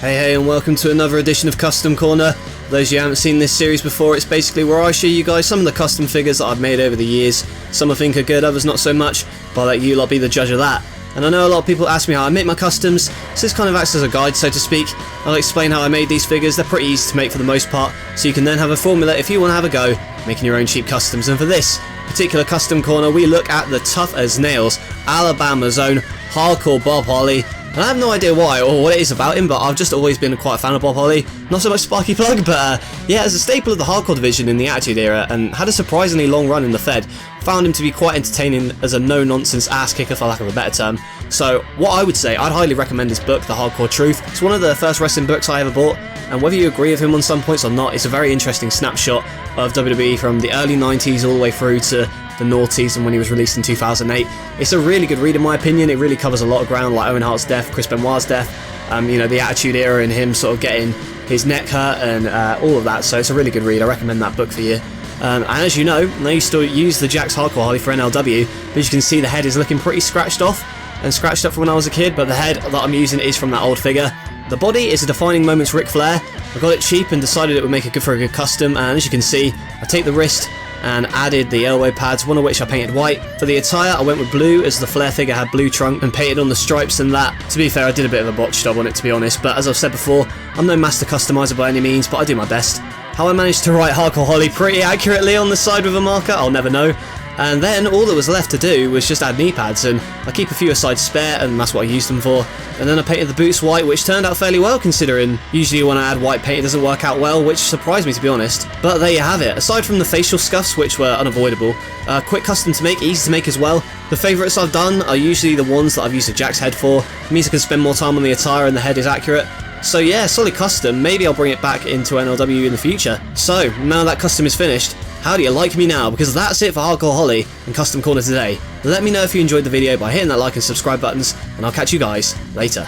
Hey and welcome to another edition of Custom Corner. For those of you who haven't seen this series before, it's basically where I show you guys some of the custom figures that I've made over the years. Some I think are good, others not so much, but I'll let you lot be the judge of that. And I know a lot of people ask me how I make my customs, so this kind of acts as a guide, so to speak. I'll explain how I made these figures. They're pretty easy to make for the most part, so you can then have a formula if you want to have a go making your own cheap customs. And for this particular custom corner, we look at the tough as nails Alabama's own Hardcore Bob Holly. And I have no idea why or what it is about him, but I've just always been quite a fan of Bob Holly. Not so much Sparky Plug, but yeah, as a staple of the hardcore division in the Attitude Era, and had a surprisingly long run in the Fed. Found him to be quite entertaining as a no-nonsense ass kicker, for lack of a better term. So what I would say, I'd highly recommend his book, The Hardcore Truth. It's one of the first wrestling books I ever bought, and whether you agree with him on some points or not, it's a very interesting snapshot of WWE from the early 90s all the way through to the noughties and when he was released in 2008. It's a really good read in my opinion. It really covers a lot of ground, like Owen Hart's death, Chris Benoit's death, you know, the Attitude Era and him sort of getting his neck hurt and all of that. So it's a really good read. I recommend that book for you. And as you know, I used to use the Jack's Hardcore Harley for NLW, but as you can see, the head is looking pretty scratched off and scratched up from when I was a kid, but the head that I'm using is from that old figure. The body is a Defining Moments Ric Flair. I got it cheap and decided it would make it good for a good custom, and as you can see, I take the wrist and added the elbow pads, one of which I painted white. For the attire, I went with blue, as the Flair figure had blue trunk, and painted on the stripes and that. To be fair, I did a bit of a botch job on it, to be honest, but as I've said before, I'm no master customizer by any means, but I do my best. How I managed to write Hardcore Holly pretty accurately on the side with a marker, I'll never know. And then all that was left to do was just add knee pads, and I keep a few aside spare, and that's what I used them for. And then I painted the boots white, which turned out fairly well considering usually when I add white paint it doesn't work out well, which surprised me to be honest. But there you have it. Aside from the facial scuffs, which were unavoidable, quick custom to make, easy to make as well. The favourites I've done are usually the ones that I've used the Jack's head for. It means I can spend more time on the attire and the head is accurate. So yeah, solid custom. Maybe I'll bring it back into NLW in the future. So, now that custom is finished, how do you like me now? Because that's it for Hardcore Holly and Custom Corner today. Let me know if you enjoyed the video by hitting that like and subscribe buttons, and I'll catch you guys later.